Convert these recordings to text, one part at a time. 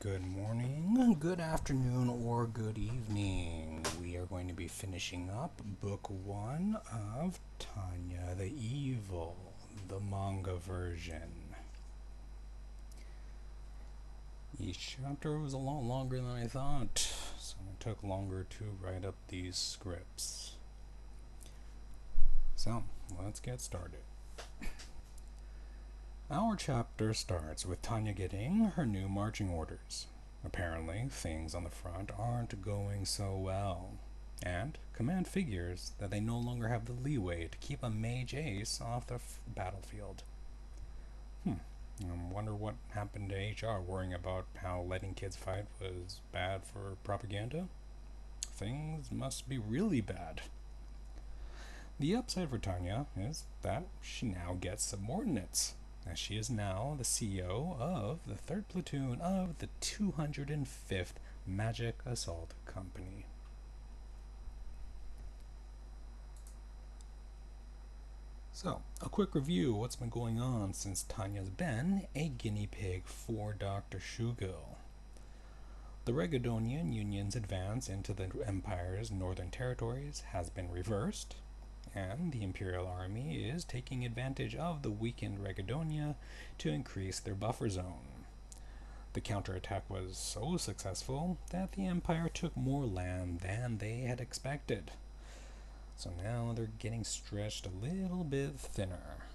Good morning, good afternoon, or good evening. We are going to be finishing up book 1 of Tanya the Evil, the manga version. Each chapter was a lot longer than I thought, so it took longer to write up these scripts. So, let's get started. Our chapter starts with Tanya getting her new marching orders. Apparently, things on the front aren't going so well, and Command figures that they no longer have the leeway to keep a mage ace off the battlefield. I wonder what happened to HR worrying about how letting kids fight was bad for propaganda? Things must be really bad. The upside for Tanya is that she now gets subordinates, as she is now the CEO of the 3rd Platoon of the 205th Magic Assault Company. So, a quick review of what's been going on since Tanya's been a guinea pig for Dr. Shugo. The Regadonian Union's advance into the Empire's northern territories has been reversed, and the Imperial Army is taking advantage of the weakened Regadonia to increase their buffer zone. The counterattack was so successful that the Empire took more land than they had expected. So now they're getting stretched a little bit thinner.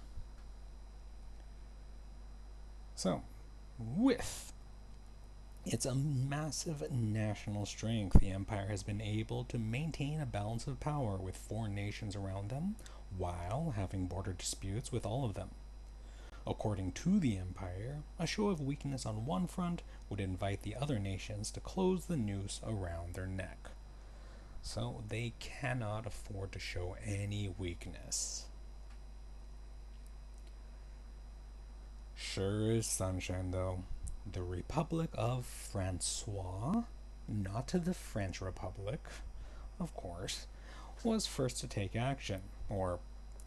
So, with its a massive national strength, the Empire has been able to maintain a balance of power with 4 nations around them, while having border disputes with all of them. According to the Empire, a show of weakness on one front would invite the other nations to close the noose around their neck. So they cannot afford to show any weakness. Sure is sunshine, though. The Republic of Francois, not the French Republic, of course, was first to take action, or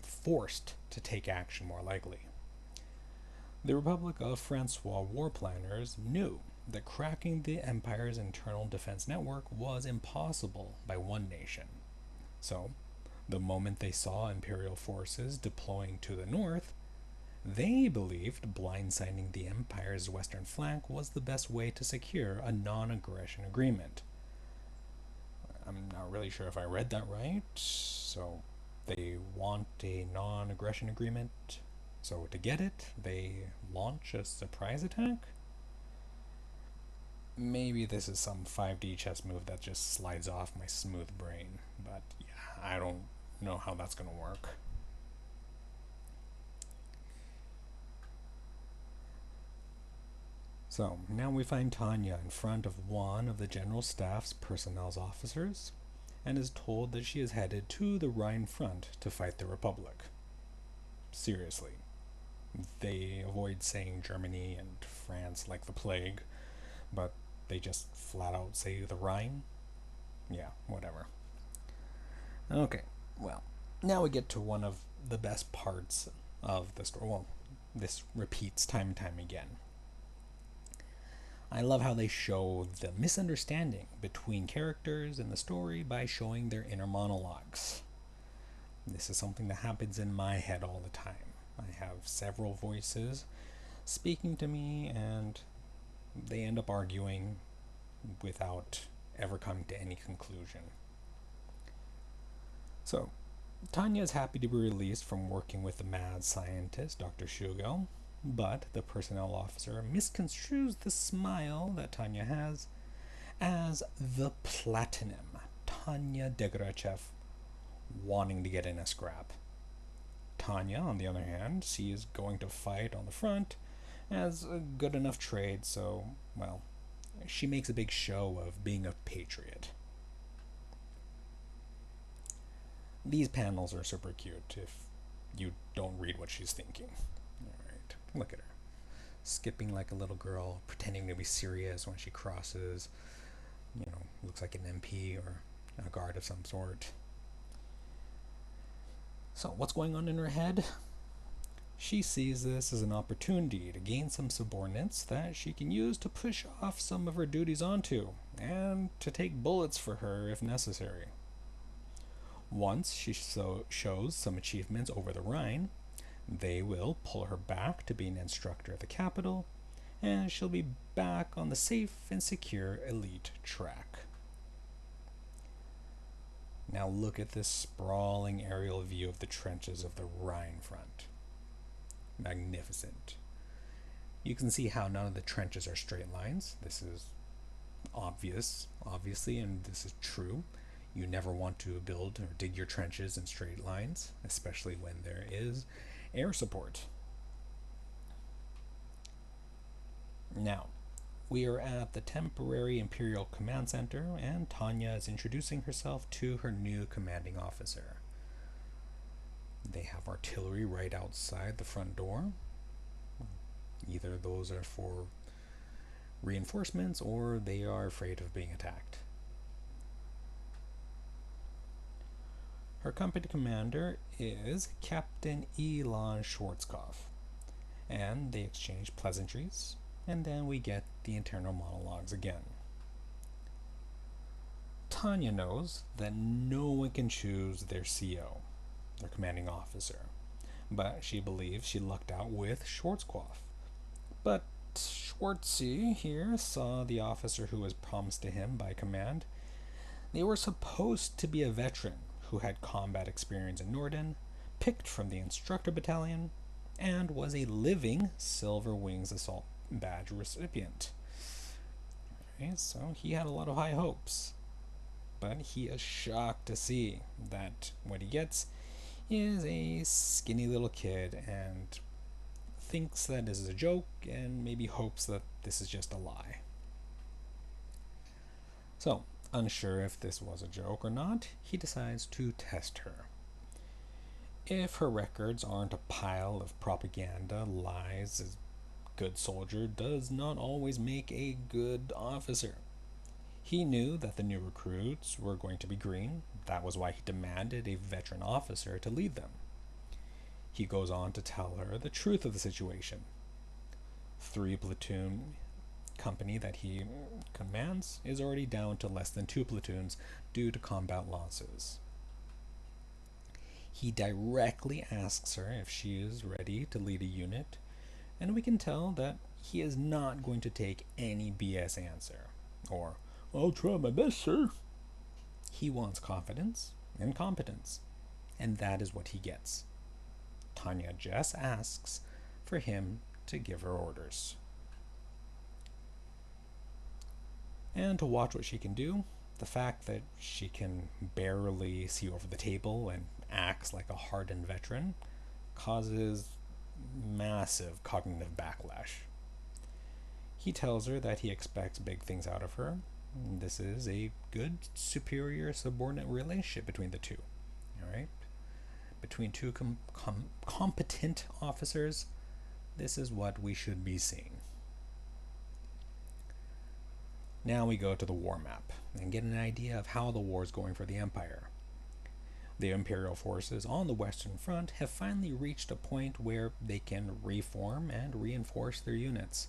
forced to take action more likely. The Republic of Francois war planners knew that cracking the Empire's internal defense network was impossible by one nation. So, the moment they saw Imperial forces deploying to the north, they believed blindsiding the Empire's western flank was the best way to secure a non-aggression agreement. I'm not really sure if I read that right, so they want a non-aggression agreement, so to get it, they launch a surprise attack? Maybe this is some 5D chess move that just slides off my smooth brain, but yeah, I don't know how that's going to work. So, now we find Tanya in front of one of the General Staff's personnel officers, and is told that she is headed to the Rhine front to fight the Republic. Seriously. They avoid saying Germany and France like the plague, but they just flat out say the Rhine? Yeah, whatever. Okay, well, now we get to one of the best parts of the story. Well, this repeats time and time again. I love how they show the misunderstanding between characters in the story by showing their inner monologues. This is something that happens in my head all the time. I have several voices speaking to me, and they end up arguing without ever coming to any conclusion. So, Tanya is happy to be released from working with the mad scientist, Dr. Shugo, but the personnel officer misconstrues the smile that Tanya has as the Platinum, Tanya Degrachev, wanting to get in a scrap. Tanya, on the other hand, sees going to fight on the front as a good enough trade, so, well, she makes a big show of being a patriot. These panels are super cute if you don't read what she's thinking. Alright, look at her. Skipping like a little girl, pretending to be serious when she crosses, looks like an MP or a guard of some sort. So, what's going on in her head? She sees this as an opportunity to gain some subordinates that she can use to push off some of her duties onto, and to take bullets for her if necessary. Once she shows some achievements over the Rhine, they will pull her back to being an instructor at the capital, and she'll be back on the safe and secure elite track. Now look at this sprawling aerial view of the trenches of the Rhine front. Magnificent. You can see how none of the trenches are straight lines. This is obviously, and this is true. You never want to build or dig your trenches in straight lines, especially when there is air support. Now, we are at the temporary Imperial Command Center, and Tanya is introducing herself to her new commanding officer. They have artillery right outside the front door. Either those are for reinforcements or they are afraid of being attacked. Her company commander is Captain Elon Schwarzkopf, and they exchange pleasantries, and then we get the internal monologues again. Tanya knows that no one can choose their CO, their commanding officer, but she believes she lucked out with Schwarzkopf. But Schwartzy here saw the officer who was promised to him by command. They were supposed to be a veteran who had combat experience in Norden, picked from the instructor battalion, and was a living Silver Wings Assault Badge recipient. Okay, so he had a lot of high hopes, but he is shocked to see that what he gets is a skinny little kid and thinks that this is a joke and maybe hopes that this is just a lie. So, unsure if this was a joke or not, he decides to test her. If her records aren't a pile of propaganda, lies, a good soldier does not always make a good officer. He knew that the new recruits were going to be green. That was why he demanded a veteran officer to lead them. He goes on to tell her the truth of the situation. 3-platoon company that he commands is already down to less than 2 platoons due to combat losses. He directly asks her if she is ready to lead a unit, and we can tell that he is not going to take any BS answer, or, "I'll try my best, sir." He wants confidence and competence, and that is what he gets. Tanya just asks for him to give her orders. And to watch what she can do, the fact that she can barely see over the table and acts like a hardened veteran causes massive cognitive backlash. He tells her that he expects big things out of her. This is a good superior-subordinate relationship between the two. All right? Between two competent officers, this is what we should be seeing. Now we go to the war map and get an idea of how the war is going for the Empire. The Imperial forces on the Western Front have finally reached a point where they can reform and reinforce their units.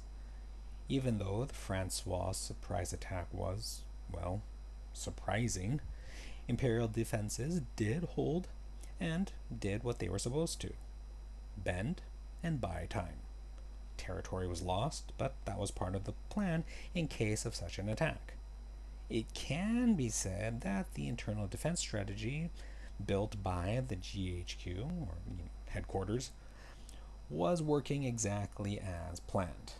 Even though the Francois surprise attack was, well, surprising, Imperial defenses did hold and did what they were supposed to: bend and buy time. Territory was lost, but that was part of the plan in case of such an attack. It can be said that the internal defense strategy built by the GHQ, or headquarters, was working exactly as planned.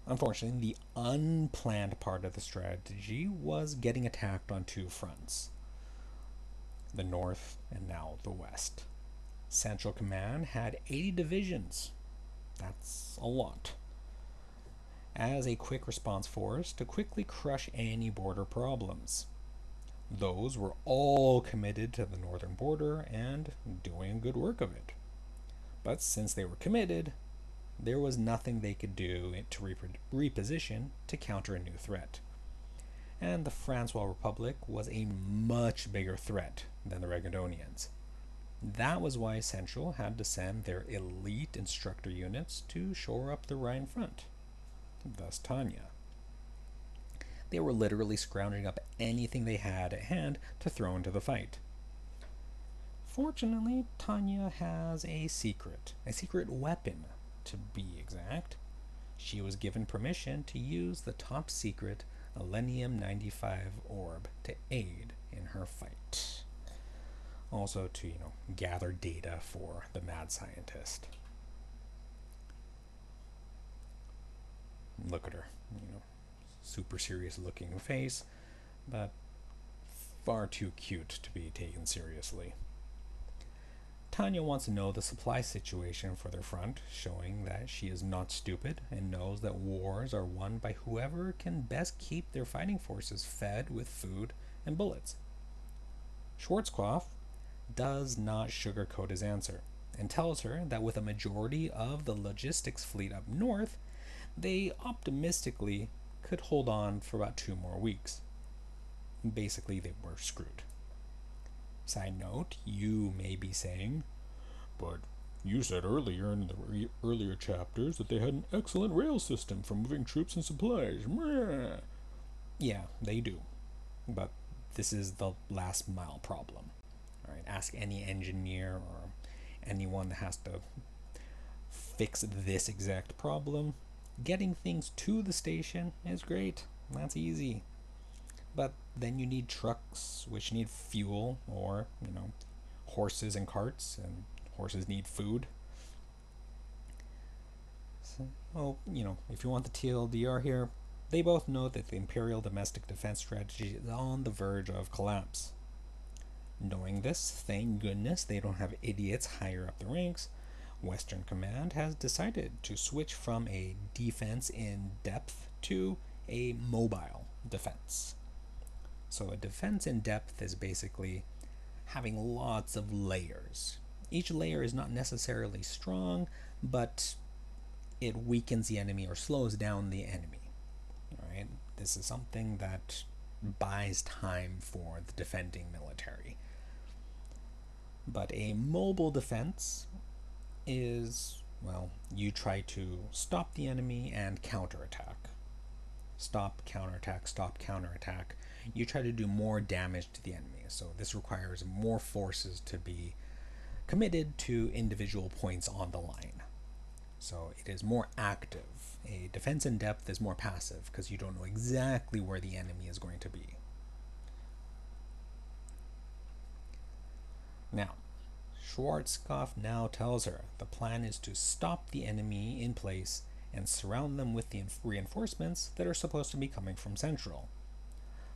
Unfortunately, the unplanned part of the strategy was getting attacked on 2 fronts: the North and now the West. Central Command had 80 divisions. That's a lot. As a quick response force to quickly crush any border problems. Those were all committed to the northern border and doing good work of it. But since they were committed, there was nothing they could do to reposition to counter a new threat. And the Francois Republic was a much bigger threat than the Regadonians. That was why Central had to send their elite instructor units to shore up the Rhine front, thus Tanya. They were literally scrounging up anything they had at hand to throw into the fight. Fortunately, Tanya has a secret weapon to be exact. She was given permission to use the top secret Elenium 95 orb to aid in her fight. Also to, gather data for the mad scientist. Look at her, super serious looking face, but far too cute to be taken seriously. Tanya wants to know the supply situation for their front, showing that she is not stupid and knows that wars are won by whoever can best keep their fighting forces fed with food and bullets. Schwarzkopf does not sugarcoat his answer and tells her that with a majority of the logistics fleet up north, they optimistically could hold on for about 2 more weeks. Basically, they were screwed. Side note, you may be saying, but you said earlier in the earlier chapters that they had an excellent rail system for moving troops and supplies. Meh. Yeah, they do. But this is the last mile problem. All right, ask any engineer or anyone that has to fix this exact problem. Getting things to the station is great. That's easy. But then you need trucks, which need fuel, or, horses and carts, and horses need food. So, if you want the TLDR here, they both know that the Imperial domestic defense strategy is on the verge of collapse. Knowing this, thank goodness they don't have idiots higher up the ranks, Western Command has decided to switch from a defense in depth to a mobile defense. So a defense in depth is basically having lots of layers. Each layer is not necessarily strong, but it weakens the enemy or slows down the enemy. All right? This is something that buys time for the defending military. But a mobile defense is, you try to stop the enemy and counterattack. Stop, counterattack, stop, counterattack. You try to do more damage to the enemy. So this requires more forces to be committed to individual points on the line. So it is more active. A defense in depth is more passive because you don't know exactly where the enemy is going to be. Now, Schwarzkopf now tells her the plan is to stop the enemy in place and surround them with the reinforcements that are supposed to be coming from Central.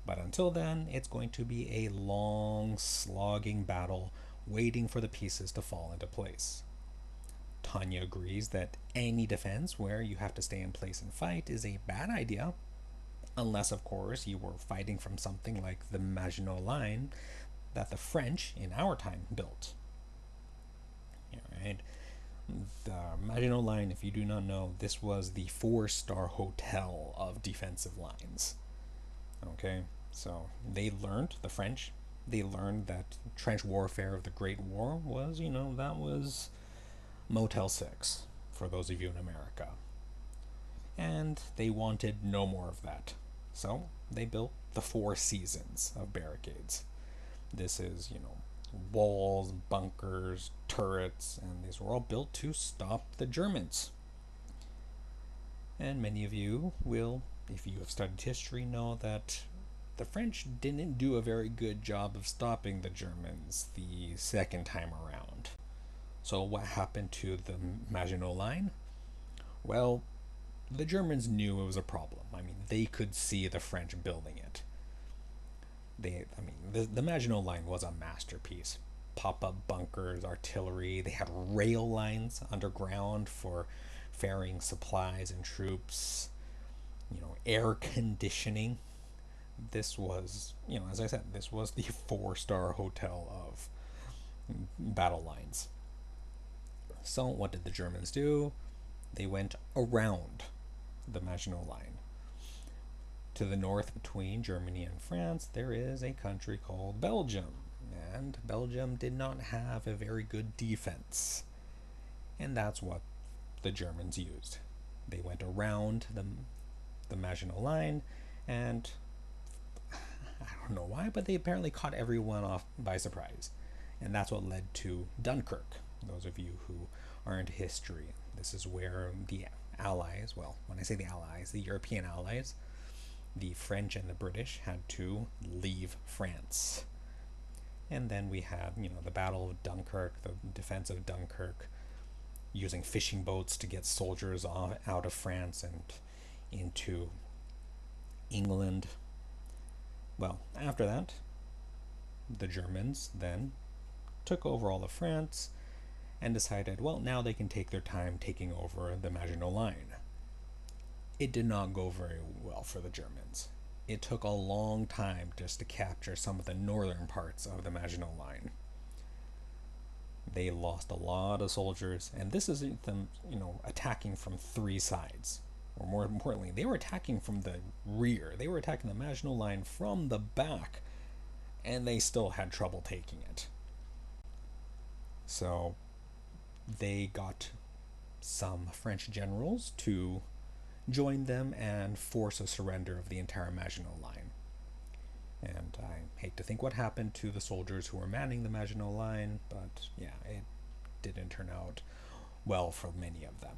But until then, it's going to be a long, slogging battle waiting for the pieces to fall into place. Tanya agrees that any defense where you have to stay in place and fight is a bad idea, unless, of course, you were fighting from something like the Maginot Line that the French, in our time, built. Right? The Maginot Line, if you do not know, this was the 4-star hotel of defensive lines. Okay, so the French, they learned that trench warfare of the Great War was, that was Motel 6, for those of you in America. And they wanted no more of that. So they built the 4 seasons of barricades. This is, walls, bunkers, turrets, and these were all built to stop the Germans. And many of you will, if you have studied history, know that the French didn't do a very good job of stopping the Germans the second time around. So what happened to the Maginot Line? Well, the Germans knew it was a problem. They could see the French building it. The Maginot Line was a masterpiece. Pop-up bunkers, artillery, they had rail lines underground for ferrying supplies and troops, air conditioning. This was, as I said, this was the 4-star hotel of battle lines. So what did the Germans do? They went around the Maginot Line. To the north between Germany and France, there is a country called Belgium. and Belgium did not have a very good defense. And that's what the Germans used. They went around the Maginot Line, and I don't know why, but they apparently caught everyone off by surprise. And that's what led to Dunkirk. Those of you who are into history, this is where the Allies, well, when I say the Allies, the European Allies, the French and the British had to leave France. And then we had, the Battle of Dunkirk, the defense of Dunkirk, using fishing boats to get soldiers out of France and into England. Well, after that, the Germans then took over all of France and decided, well, now they can take their time taking over the Maginot Line. It did not go very well for the Germans. It took a long time just to capture some of the northern parts of the Maginot Line. They lost a lot of soldiers, and this isn't them, attacking from three sides. Or more importantly, they were attacking from the rear. They were attacking the Maginot Line from the back, and they still had trouble taking it. So they got some French generals to join them and force a surrender of the entire Maginot Line. And I hate to think what happened to the soldiers who were manning the Maginot Line, but yeah, it didn't turn out well for many of them.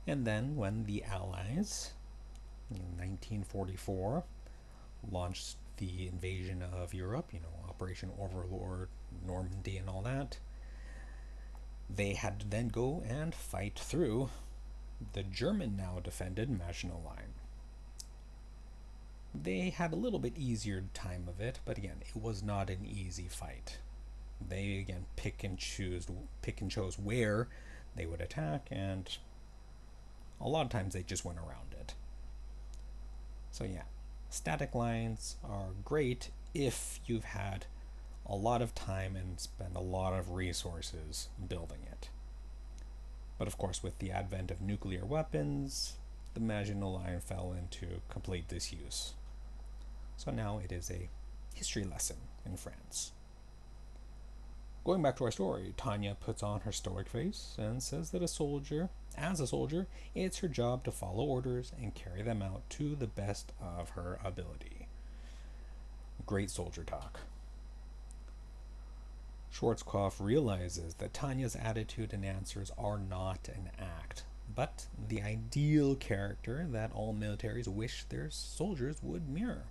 And then when the Allies, in 1944, launched the invasion of Europe, Operation Overlord, Normandy and all that, they had to then go and fight through the German now defended Maginot Line. They had a little bit easier time of it, but again, it was not an easy fight. They again pick and chose where they would attack, and a lot of times they just went around it. So yeah, static lines are great if you've had a lot of time and spent a lot of resources building it. But of course, with the advent of nuclear weapons, the Maginot Line fell into complete disuse. So now it is a history lesson in France. Going back to our story, Tanya puts on her stoic face and says that as a soldier, it's her job to follow orders and carry them out to the best of her ability. Great soldier talk. Schwarzkopf realizes that Tanya's attitude and answers are not an act, but the ideal character that all militaries wish their soldiers would mirror.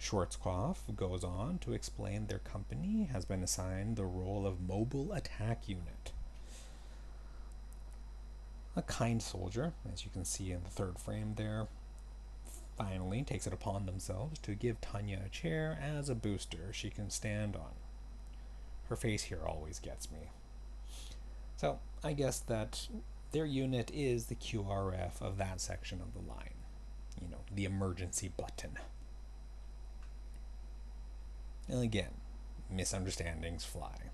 Schwarzkopf goes on to explain their company has been assigned the role of mobile attack unit. A kind soldier, as you can see in the third frame there, finally takes it upon themselves to give Tanya a chair as a booster she can stand on. Her face here always gets me. So I guess that their unit is the QRF of that section of the line. The emergency button. And again, misunderstandings fly.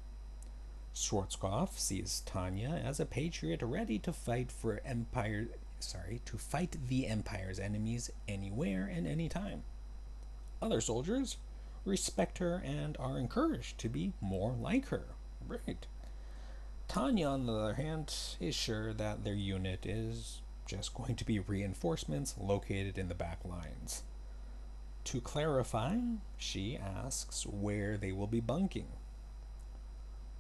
Schwarzkopf sees Tanya as a patriot ready to fight the Empire's enemies anywhere and anytime. Other soldiers respect her and are encouraged to be more like her. Right. Tanya, on the other hand, is sure that their unit is just going to be reinforcements located in the back lines. To clarify, she asks where they will be bunking.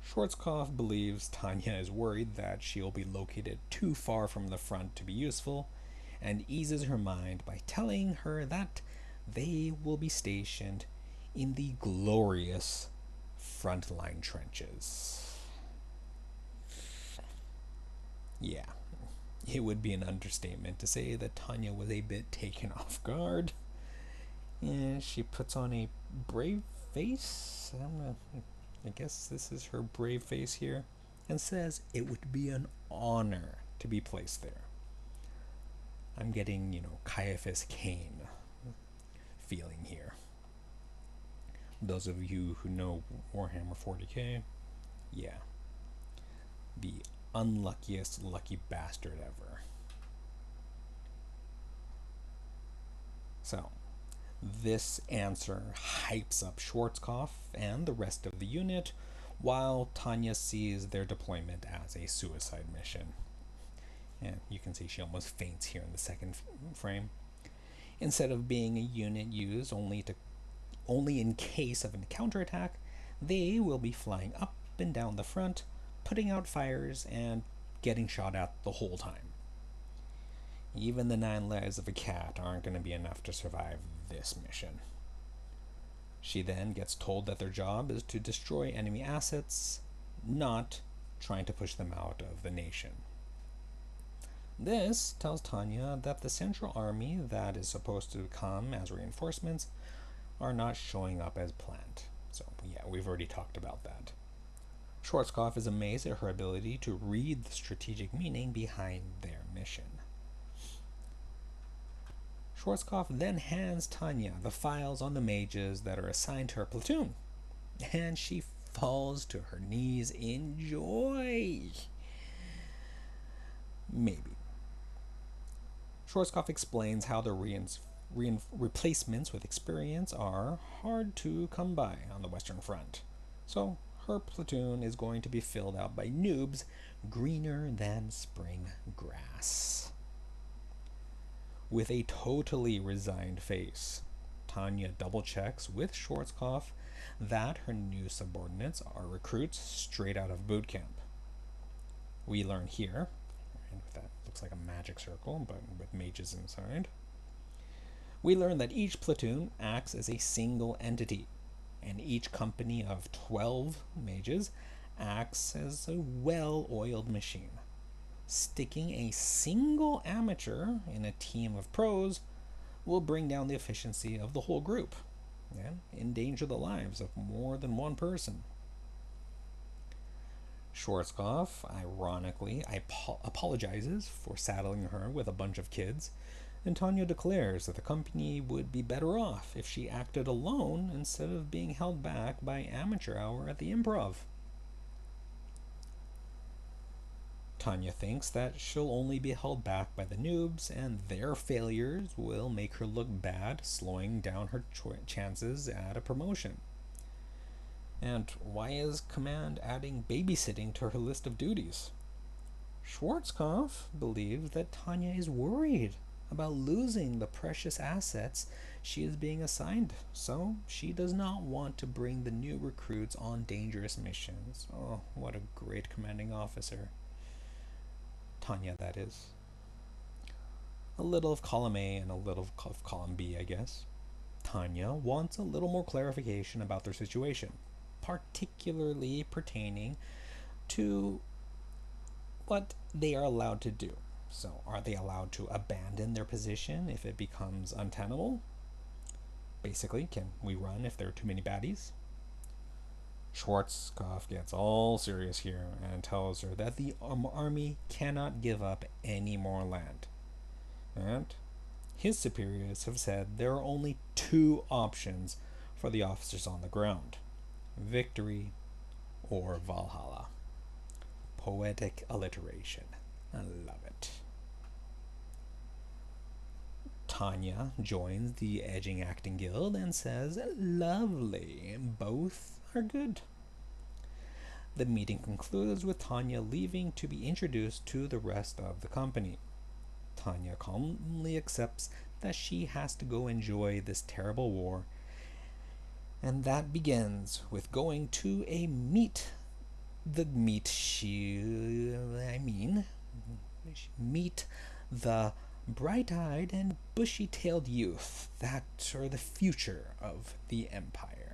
Schwarzkopf believes Tanya is worried that she'll be located too far from the front to be useful, and eases her mind by telling her that they will be stationed in the glorious frontline trenches. Yeah, it would be an understatement to say that Tanya was a bit taken off guard. And she puts on a brave face. I guess this is her brave face here. And says it would be an honor to be placed there. I'm getting, Caiaphas Cain feeling here. Those of you who know Warhammer 40k, yeah. The unluckiest lucky bastard ever. So, This answer hypes up Schwarzkopf and the rest of the unit, while Tanya sees their deployment as a suicide mission. And you can see she almost faints here in the second frame. Instead of being a unit used only in case of a counterattack, they will be flying up and down the front, putting out fires and getting shot at the whole time. Even the 9 lives of a cat aren't going to be enough to survive this mission. She then gets told that their job is to destroy enemy assets, not trying to push them out of the nation. This tells Tanya that the Central Army that is supposed to come as reinforcements are not showing up as planned. So, yeah, we've already talked about that. Schwarzkopf is amazed at her ability to read the strategic meaning behind their mission. Schwarzkopf then hands Tanya the files on the mages that are assigned to her platoon, and she falls to her knees in joy. Maybe. Schwarzkopf explains how the replacements with experience are hard to come by on the Western Front, so her platoon is going to be filled out by noobs greener than spring grass. With a totally resigned face, Tanya double-checks with Schwarzkopf that her new subordinates are recruits straight out of boot camp. We learn here, and with that looks like a magic circle, but with mages inside, we learn that each platoon acts as a single entity, and each company of 12 mages acts as a well-oiled machine. Sticking a single amateur in a team of pros will bring down the efficiency of the whole group and endanger the lives of more than one person. Schwarzkopf, ironically, apologizes for saddling her with a bunch of kids, and Tanya declares that the company would be better off if she acted alone instead of being held back by amateur hour at the improv. Tanya thinks that she'll only be held back by the noobs, and their failures will make her look bad, slowing down her chances at a promotion. And why is Command adding babysitting to her list of duties? Schwarzkopf believes that Tanya is worried about losing the precious assets she is being assigned, so she does not want to bring the new recruits on dangerous missions. Oh, what a great commanding officer. Tanya, that is. A little of column A and a little of column B, I guess. Tanya wants a little more clarification about their situation, particularly pertaining to what they are allowed to do. So, are they allowed to abandon their position if it becomes untenable? Basically, can we run if there are too many baddies? Schwarzkopf gets all serious here and tells her that the army cannot give up any more land. And his superiors have said there are only 2 options for the officers on the ground: victory or Valhalla. Poetic alliteration. I love it. Tanya joins the Edging Acting Guild and says, "Lovely, both are good." The meeting concludes with Tanya leaving to be introduced to the rest of the company. Tanya calmly accepts that she has to go enjoy this terrible war, and that begins with going to meet the bright-eyed and bushy-tailed youth that are the future of the Empire.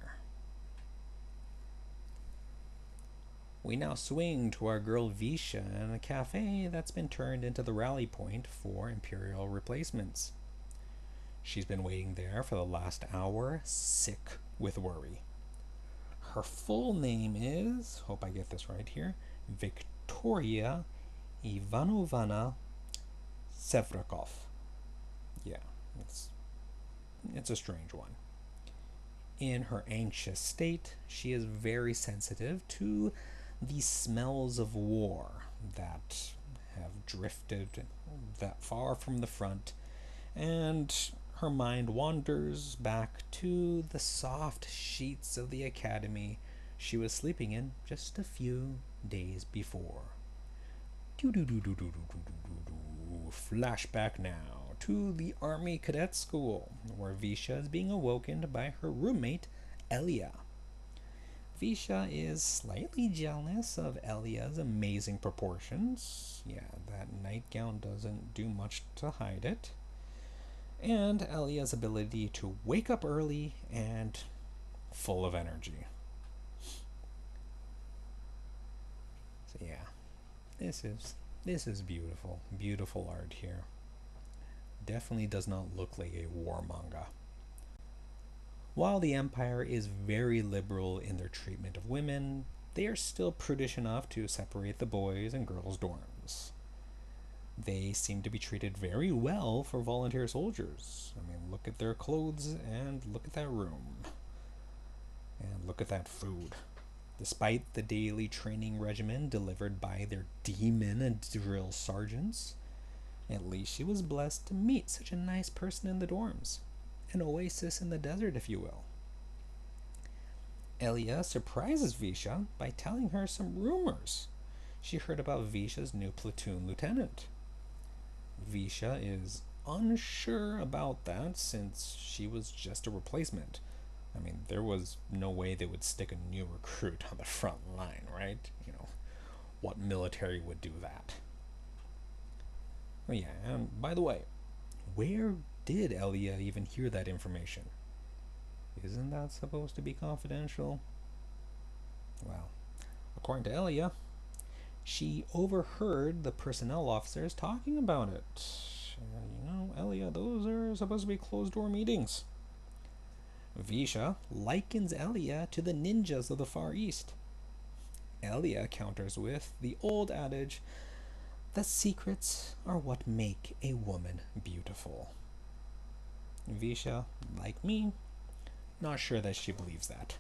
We now swing to our girl Visha in a cafe that's been turned into the rally point for Imperial replacements. She's been waiting there for the last hour, sick with worry. Her full name is, hope I get this right here, Victoria Ivanovna Sevrakov. Yeah, it's a strange one. In her anxious state, she is very sensitive to the smells of war that have drifted that far from the front, and her mind wanders back to the soft sheets of the academy she was sleeping in just a few days before. Flashback now to the Army Cadet School, where Visha is being awoken by her roommate, Elia. Visha is slightly jealous of Elia's amazing proportions. Yeah, that nightgown doesn't do much to hide it. And Elia's ability to wake up early and full of energy. So yeah, this is beautiful. Beautiful art here. Definitely does not look like a war manga. While the Empire is very liberal in their treatment of women, they are still prudish enough to separate the boys and girls' dorms. They seem to be treated very well for volunteer soldiers. I mean, look at their clothes and look at that room. And look at that food. Despite the daily training regimen delivered by their demon and drill sergeants, at least she was blessed to meet such a nice person in the dorms. An oasis in the desert, if you will. Elia surprises Visha by telling her some rumors she heard about Visha's new platoon lieutenant. Visha is unsure about that since she was just a replacement. I mean, there was no way they would stick a new recruit on the front line, right? You know, what military would do that? Oh yeah, and by the way, where did Elia even hear that information? Isn't that supposed to be confidential? Well, according to Elia, she overheard the personnel officers talking about it. Elia, those are supposed to be closed-door meetings. Visha likens Elia to the ninjas of the Far East. Elia counters with the old adage that secrets are what make a woman beautiful. Visha, like me, not sure that she believes that.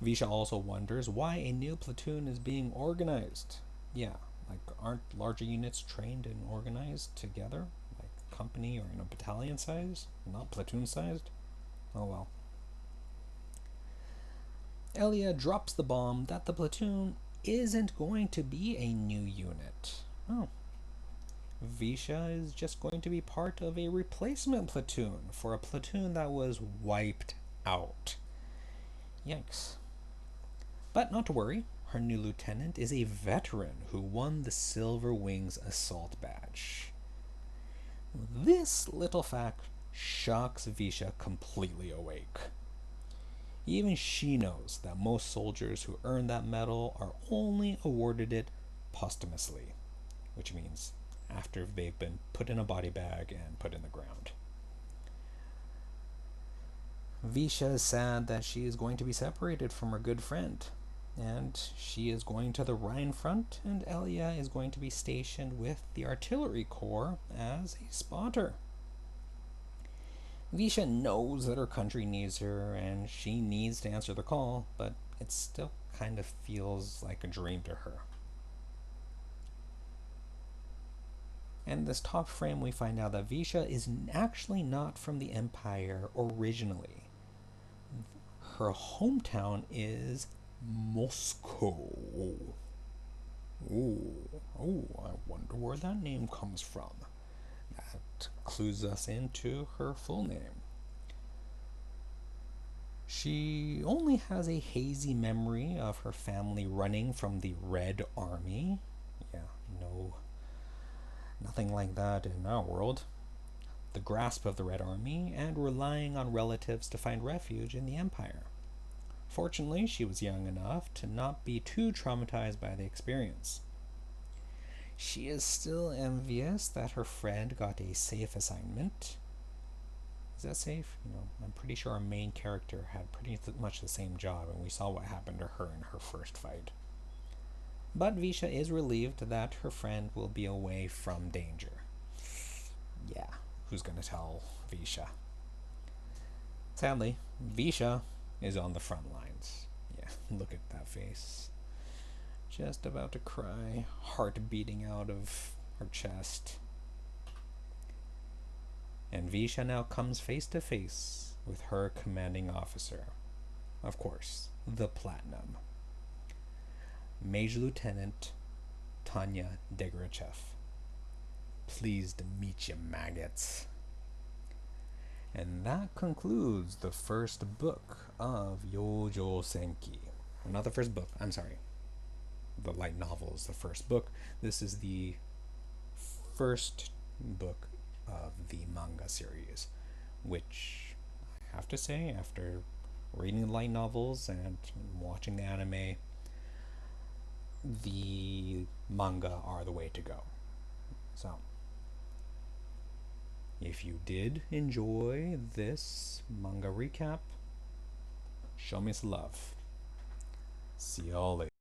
Visha also wonders why a new platoon is being organized. Yeah, like aren't larger units trained and organized together? Like company or battalion size? Not platoon sized? Oh well. Elia drops the bomb that the platoon isn't going to be a new unit. Oh. Visha is just going to be part of a replacement platoon for a platoon that was wiped out. Yikes. But not to worry, her new lieutenant is a veteran who won the Silver Wings Assault Badge. This little fact shocks Visha completely awake. Even she knows that most soldiers who earn that medal are only awarded it posthumously, which means after they've been put in a body bag and put in the ground. Visha is sad that she is going to be separated from her good friend, and she is going to the Rhine front, and Elia is going to be stationed with the artillery corps as a spotter. Visha knows that her country needs her, and she needs to answer the call, but it still kind of feels like a dream to her. And in this top frame, we find out that Visha is actually not from the Empire originally. Her hometown is Moscow. I wonder where that name comes from. That clues us into her full name. She only has a hazy memory of her family running from the Red Army. Yeah, nothing like that in our world. The grasp of the Red Army and relying on relatives to find refuge in the Empire. Fortunately, she was young enough to not be too traumatized by the experience. She is still envious that her friend got a safe assignment. Is that safe? I'm pretty sure our main character had pretty much the same job, and we saw what happened to her in her first fight. But Visha is relieved that her friend will be away from danger. Yeah, who's gonna tell Visha? Sadly, Visha is on the front lines. Yeah, look at that face. Just about to cry, heart beating out of her chest. and Visha now comes face to face with her commanding officer. Of course, the Platinum. Major Lieutenant Tanya the Evil. Pleased to meet you, maggots. And that concludes the first book of Yojo Senki. Not the first book, I'm sorry. The light novel is the first book. This is the first book of the manga series, which I have to say, after reading the light novels and watching the anime, the manga are the way to go. So, if you did enjoy this manga recap, show me some love. See y'all later.